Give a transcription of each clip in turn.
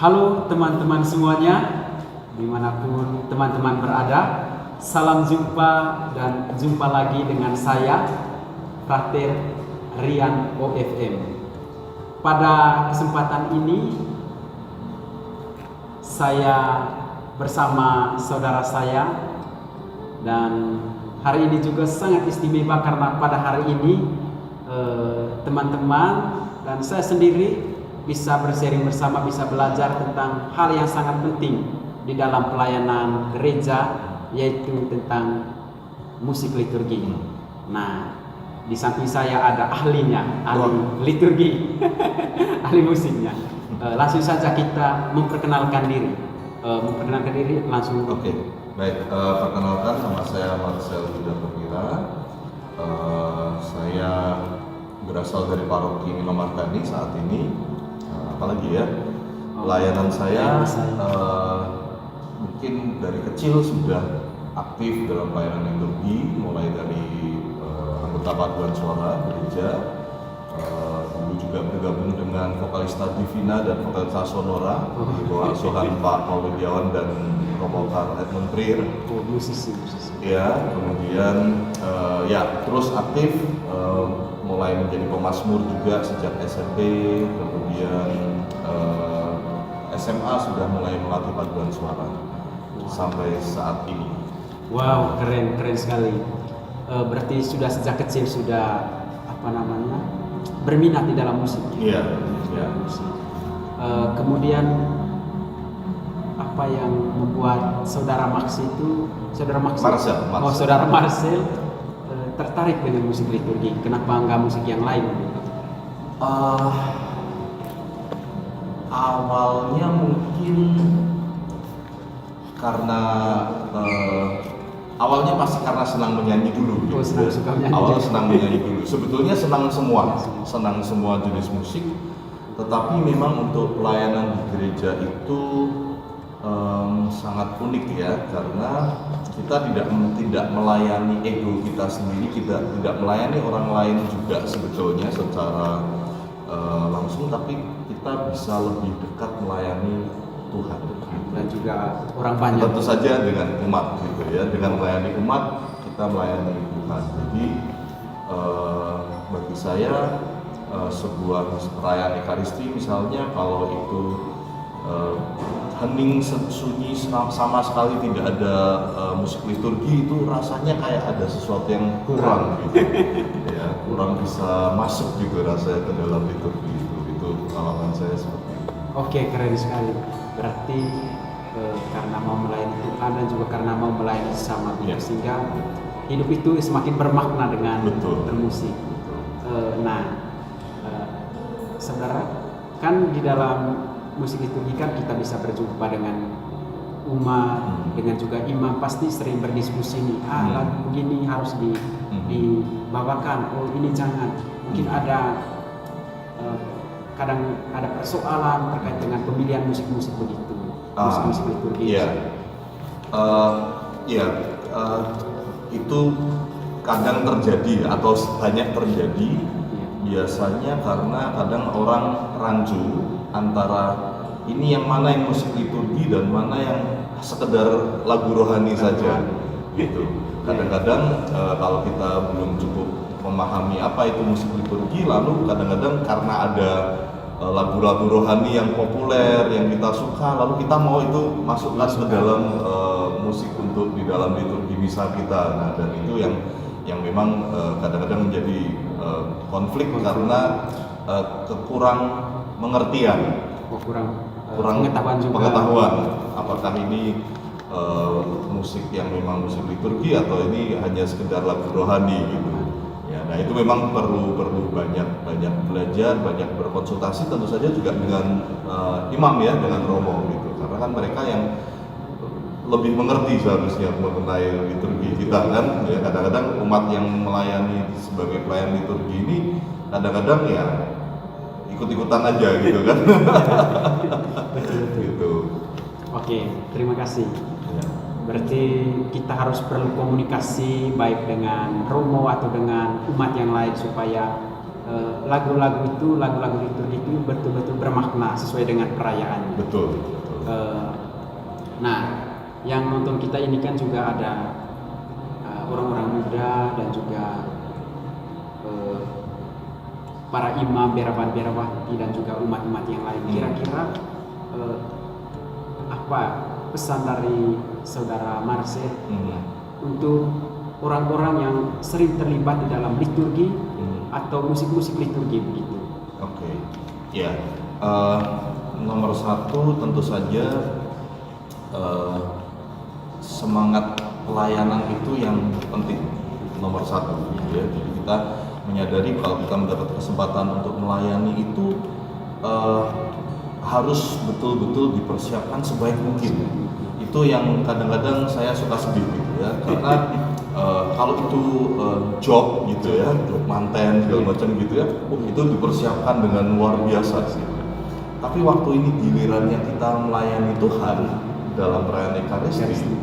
Halo teman-teman semuanya, dimanapun teman-teman berada, salam jumpa dan jumpa lagi dengan saya, Frater Rian OFM. Pada kesempatan ini, saya bersama saudara saya, dan hari ini juga sangat istimewa karena pada hari ini teman-teman dan saya sendiri bisa bersharing bersama, bisa belajar tentang hal yang sangat penting di dalam pelayanan gereja, yaitu tentang musik liturgi. Nah, di samping saya ada ahlinya, ahli liturgi, ahli musiknya. Langsung saja kita memperkenalkan diri. Langsung. Oke, baik. Perkenalkan, nama saya Marcel Yuda Perkira. Saya berasal dari paroki Minomartani saat ini. Apalagi ya, pelayanan saya mungkin dari kecil sudah aktif dalam pelayanan liturgi, mulai dari anggota paduan suara gereja, dulu juga bergabung dengan Vokalista Divina dan Vokalista Sonora di bawah asuhan Pak Paul Widiawan dan Romo Karl Edmund Prier. Musisi. Ya, kemudian terus aktif, mulai menjadi pemasmur juga sejak SMP, kemudian SMA sudah mulai melatih paduan suara sampai saat ini. Wow, keren sekali. Berarti sudah sejak kecil sudah berminat di dalam musik. Iya. Kemudian apa yang membuat saudara Marcel tertarik dengan musik liturgi? Kenapa enggak musik yang lain? Awalnya mungkin karena awalnya pasti karena senang menyanyi dulu. Suka menyanyi. Awalnya senang menyanyi dulu. Sebetulnya senang semua jenis musik. Tetapi memang untuk pelayanan di gereja itu sangat unik ya, karena kita tidak melayani ego kita sendiri, kita tidak melayani orang lain juga sebetulnya secara langsung, tapi kita bisa lebih dekat melayani Tuhan dan juga orang banyak. Tentu saja dengan umat gitu ya, dengan melayani umat kita melayani Tuhan. Jadi bagi saya sebuah perayaan Ekaristi misalnya, kalau itu hening sunyi sama sekali tidak ada musik liturgi, itu rasanya kayak ada sesuatu yang kurang gitu ya, kurang bisa masuk gitu rasanya ke dalam liturgi itu pengalaman saya seperti itu. Oke, keren sekali. Berarti karena mau melayani Tuhan dan juga karena mau melayani sesama, sehingga hidup itu semakin bermakna dengan bermusik. Saudara, kan di dalam musik liturgi kan kita bisa berjumpa dengan umat, dengan juga imam, pasti sering berdiskusi nih, lagu begini harus dibawakan, oh ini jangan. Mungkin ada kadang ada persoalan terkait dengan pemilihan musik-musik begitu, musik-musik liturgi. Itu kadang terjadi atau banyak terjadi. Biasanya karena kadang orang rancu antara ini yang mana yang musik liturgi dan mana yang sekedar lagu rohani saja gitu. Kadang-kadang kalau kita belum cukup memahami apa itu musik liturgi, lalu kadang-kadang karena ada lagu-lagu rohani yang populer yang kita suka, lalu kita mau itu masukkan ke dalam musik untuk di dalam liturgi misa kita. Nah, dan itu yang memang kadang-kadang menjadi konflik karena kekurang mengertian, kurang pengetahuan apakah ini musik yang memang musik liturgi atau ini hanya sekedar lagu rohani gitu. Ya, nah itu memang perlu banyak belajar, banyak berkonsultasi tentu saja juga dengan imam ya, dengan romo gitu, karena kan mereka yang lebih mengerti seharusnya mengenai liturgi kita kan ya. Kadang-kadang umat yang melayani sebagai pelayan liturgi ini kadang-kadang ya ikut-ikutan aja gitu kan. Betul. Gitu. Oke, terima kasih. Ya. Berarti kita harus perlu komunikasi baik dengan romo atau dengan umat yang lain supaya lagu-lagu liturgi itu betul-betul bermakna sesuai dengan perayaan. Betul. Nah, yang nonton kita ini kan juga ada orang-orang muda dan juga para imam, biarawan-biarawati dan juga umat-umat yang lain. Kira-kira apa pesan dari saudara Marcel untuk orang-orang yang sering terlibat di dalam liturgi atau musik-musik liturgi begitu? Oke. Ya, nomor satu tentu saja semangat pelayanan itu yang penting, nomor satu ya. Jadi kita menyadari kalau kita mendapat kesempatan untuk melayani itu harus betul-betul dipersiapkan sebaik mungkin. Itu yang kadang-kadang saya suka sedih gitu ya, karena kalau itu job gitu ya, job manten segala macam gitu ya, itu dipersiapkan dengan luar biasa sih. Tapi waktu ini gilirannya kita melayani Tuhan dalam perayaan Ekaristi,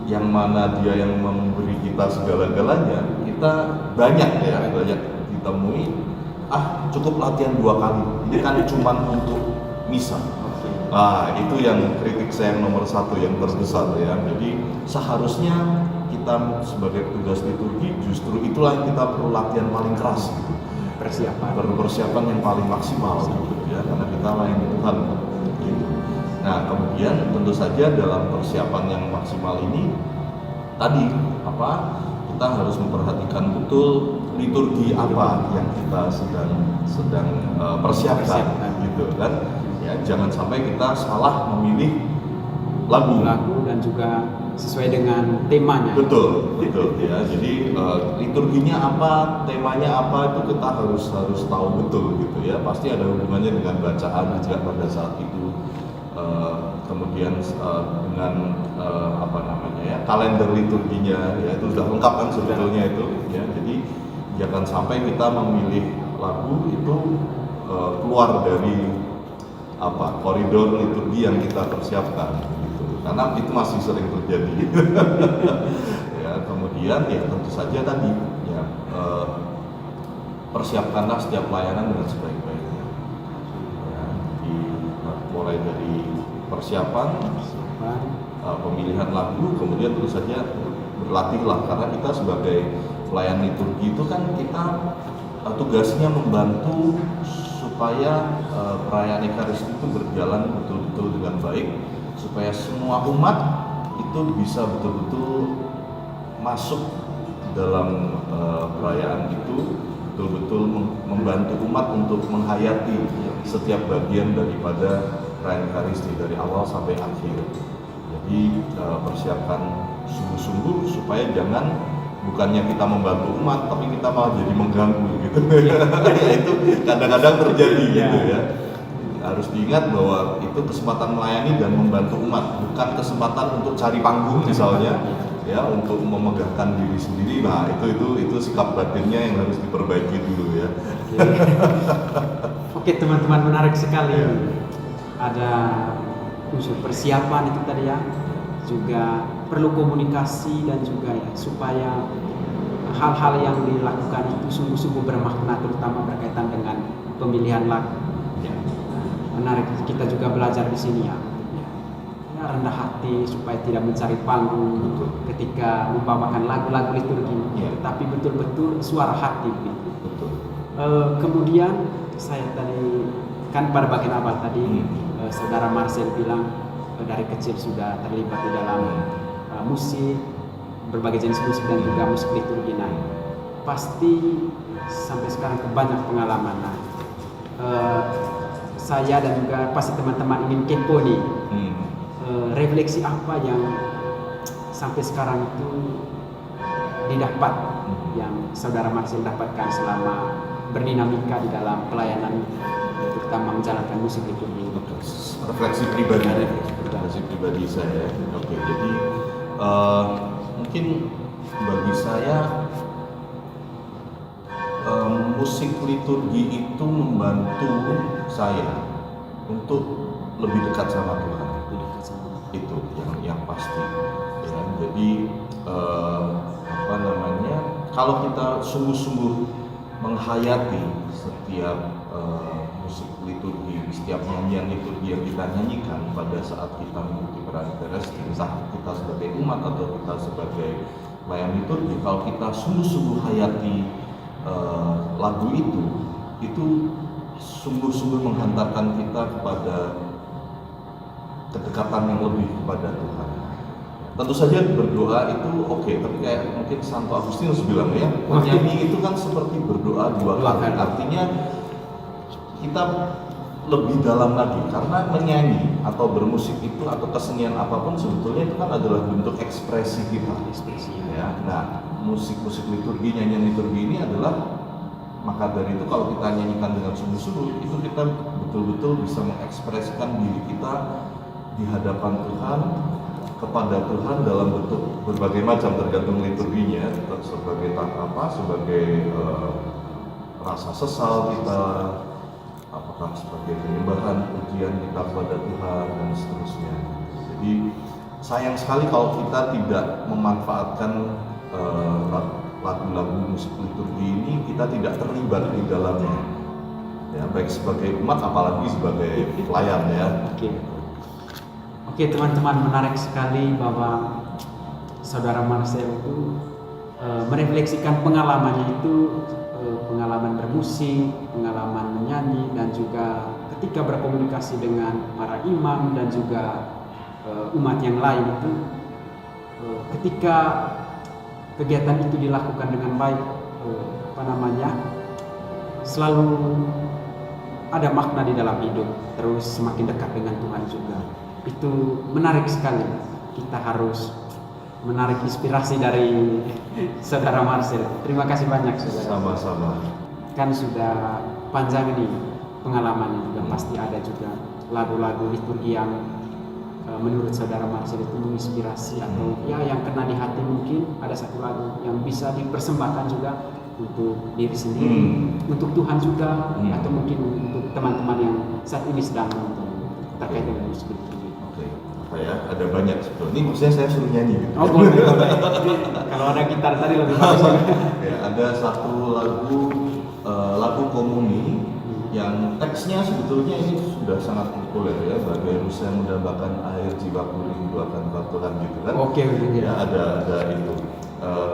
yang mana Dia yang memberi kita segala-galanya, kita banyak ditemui, cukup latihan 2 kali, ini kan cuman untuk misa. Nah, itu yang kritik saya yang nomor satu, yang terbesar ya. Jadi seharusnya kita sebagai petugas liturgi justru itulah yang kita perlu latihan paling keras gitu. Persiapan yang paling maksimal gitu ya, karena kita layani Tuhan gitu. Nah, kemudian tentu saja dalam persiapan yang maksimal ini tadi kita harus memperhatikan betul liturgi apa yang kita sedang persiapkan gitu kan. Ya, jangan sampai kita salah memilih lagu dan juga sesuai dengan temanya. Betul ya. Jadi liturginya apa, temanya apa, itu kita harus tahu betul gitu ya. Pasti ada hubungannya dengan bacaan juga pada saat itu. Kemudian dengan kalender liturginya ya, itu sudah lengkap kan sebetulnya itu ya. Jadi jangan sampai kita memilih lagu itu keluar dari koridor liturgi yang kita persiapkan gitu. Karena itu masih sering terjadi. Ya, kemudian ya tentu saja tadi ya persiapkanlah setiap pelayanan dengan sebaik-baiknya. Ya, mulai dari persiapan, pemilihan lagu, kemudian tentu saja berlatihlah, karena kita sebagai pelayan liturgi itu kan kita tugasnya membantu supaya perayaan Ekaristi itu berjalan betul-betul dengan baik, supaya semua umat itu bisa betul-betul masuk dalam perayaan itu, betul-betul membantu umat untuk menghayati setiap bagian daripada perayaan Ekaristi dari awal sampai akhir. Jadi persiapkan sungguh-sungguh supaya bukannya kita membantu umat, tapi kita malah jadi mengganggu gitu. Itu kadang-kadang terjadi gitu ya. Harus diingat bahwa itu kesempatan melayani dan membantu umat, bukan kesempatan untuk cari panggung misalnya, ya, untuk memegahkan diri sendiri. Nah, itu sikap batinnya yang harus diperbaiki dulu ya. Oke, teman-teman, menarik sekali. Ada unsur persiapan itu tadi ya, juga perlu komunikasi dan juga ya, supaya hal-hal yang dilakukan itu sungguh-sungguh bermakna, terutama berkaitan dengan pemilihan lagu. Ya. Menarik, kita juga belajar di sini ya, rendah hati supaya tidak mencari panggung ketika membawakan lagu-lagu liturgi, tetapi betul-betul suara hati begitu. Kemudian saya tadi kan pada bagian awal tadi saudara Marcel bilang dari kecil sudah terlibat di dalam musik, berbagai jenis musik dan juga musik liturgi. Nah, pasti sampai sekarang banyak pengalaman. Nah, saya dan juga pasti teman-teman ingin kepo nih, refleksi apa yang sampai sekarang itu didapat, yang saudara Marcel dapatkan selama berdinamika di dalam pelayanan, terutama menjalankan musik liturgi. Refleksi pribadi saya. Oke, jadi mungkin bagi saya musik liturgi itu membantu saya untuk lebih dekat sama Tuhan. Itu yang pasti. Ya, jadi kalau kita sungguh-sungguh menghayati setiap musik liturgi, setiap nyanyian liturgi yang kita nyanyikan pada saat kita mengikuti perayaan Ekaristi, entah kita sebagai umat atau kita sebagai pelayan liturgi, kalau kita sungguh-sungguh hayati lagu itu sungguh-sungguh menghantarkan kita kepada kedekatan yang lebih kepada Tuhan. Tentu saja berdoa itu oke, tapi kayak mungkin Santo Agustinus bilang ya, menyanyi itu kan seperti berdoa dua kali. Artinya kita lebih dalam lagi, karena menyanyi atau bermusik itu atau kesenian apapun sebetulnya itu kan adalah bentuk ekspresi kita. Ya. Nah, musik-musik liturgi, nyanyian liturgi ini adalah, maka dari itu kalau kita nyanyikan dengan sungguh-sungguh, itu kita betul-betul bisa mengekspresikan diri kita di hadapan Tuhan, kepada Tuhan dalam bentuk berbagai macam, tergantung liturginya, sebagai rasa sesal kita, apakah sebagai penyembahan, pujian kita kepada Tuhan, dan seterusnya. Jadi sayang sekali kalau kita tidak memanfaatkan lagu-lagu musik liturgi ini, kita tidak terlibat di dalamnya, ya, baik sebagai umat apalagi sebagai pelayan ya. Oke teman-teman, menarik sekali bahwa Saudara Marcel itu merefleksikan pengalamannya itu, pengalaman bermusik, pengalaman menyanyi, dan juga ketika berkomunikasi dengan para imam dan juga umat yang lain itu, ketika kegiatan itu dilakukan dengan baik, selalu ada makna di dalam hidup, terus semakin dekat dengan Tuhan juga. Itu menarik sekali. Kita harus menarik inspirasi dari Saudara Marcel. Terima kasih banyak Saudara. Sama-sama. Kan sudah panjang ini pengalamannya juga. Pasti ada juga lagu-lagu liturgi yang menurut Saudara Marcel itu menginspirasi, atau ya yang kena di hati. Mungkin ada satu lagu yang bisa dipersembahkan juga untuk diri sendiri, untuk Tuhan juga, atau mungkin untuk teman-teman yang saat ini sedang nonton terkait dengan musik liturgi. Apa ya, ada banyak sebetulnya. Ini maksudnya saya suruh nyanyi gitu. Oh boleh. Kalau ada gitar tadi lebih bagus. Ya, ada satu lagu komuni yang teksnya sebetulnya ini sudah sangat populer ya, bagai rusa yang mendambakan air jiwaku rindu akan Tuhan gitu kan. Oke. Ya, ada itu.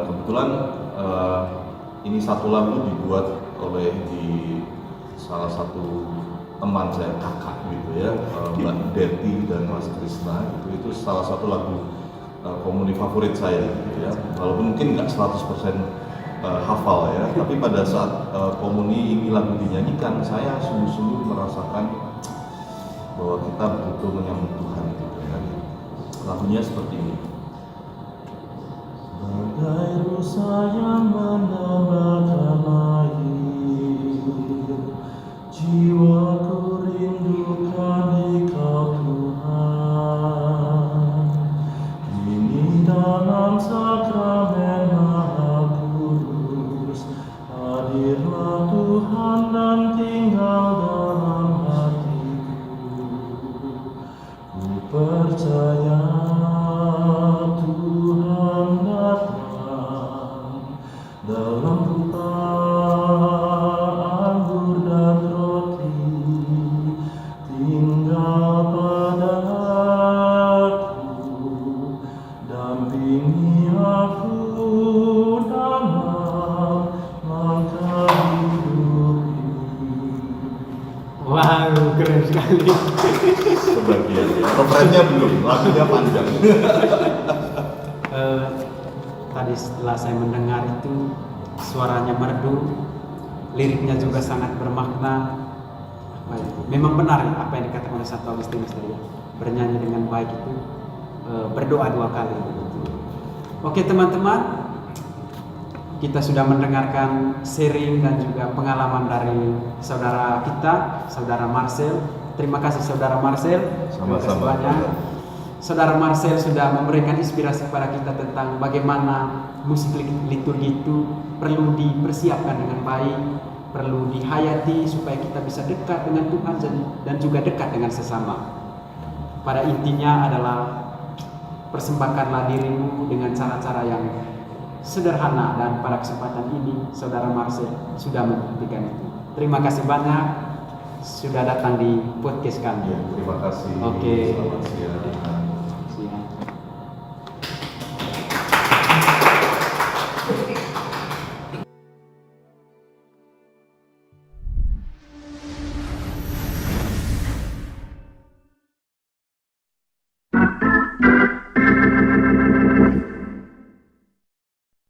Kebetulan ini satu lagu dibuat oleh salah satu teman saya, kakak gitu ya, Mbak Deti dan Mas Krisna, itu salah satu lagu komuni favorit saya gitu ya. Walaupun mungkin nggak 100% hafal ya, tapi pada saat komuni ini lagu dinyanyikan, saya sungguh-sungguh merasakan bahwa kita betul menyambut Tuhan gitu ya. Lagunya seperti ini. Bagai rusa yang mendambakan air, jiwaku rindukan Engkau Tuhan. Kini dalam sakramen Maha Kudus, hadirlah Tuhan dan tinggal dalam hatiku. Ku percaya Tuhan datang dalam rupa anggur dan roti, tinggal padaku, dampingi aku dalam langkah hidup ini. Wow, keren sekali. Sebagian ya, refrennya belum, lagunya panjang. Tadi setelah saya mendengar itu, suaranya merdu, liriknya juga sangat bermakna. Memang benar ya, apa yang dikatakan oleh Santo Agustinus tadi, bernyanyi dengan baik itu berdoa 2 kali. Oke teman-teman, kita sudah mendengarkan sharing dan juga pengalaman dari saudara kita, Saudara Marcel. Terima kasih Saudara Marcel. Sama-sama. Saudara Marcel sudah memberikan inspirasi kepada kita tentang bagaimana musik liturgi itu perlu dipersiapkan dengan baik, perlu dihayati supaya kita bisa dekat dengan Tuhan dan juga dekat dengan sesama. Pada intinya adalah persembahkanlah dirimu dengan cara-cara yang sederhana, dan pada kesempatan ini Saudara Marcel sudah membuktikan itu. Terima kasih banyak sudah datang di podcast kami. Ya, terima kasih. Oke. Selamat siang.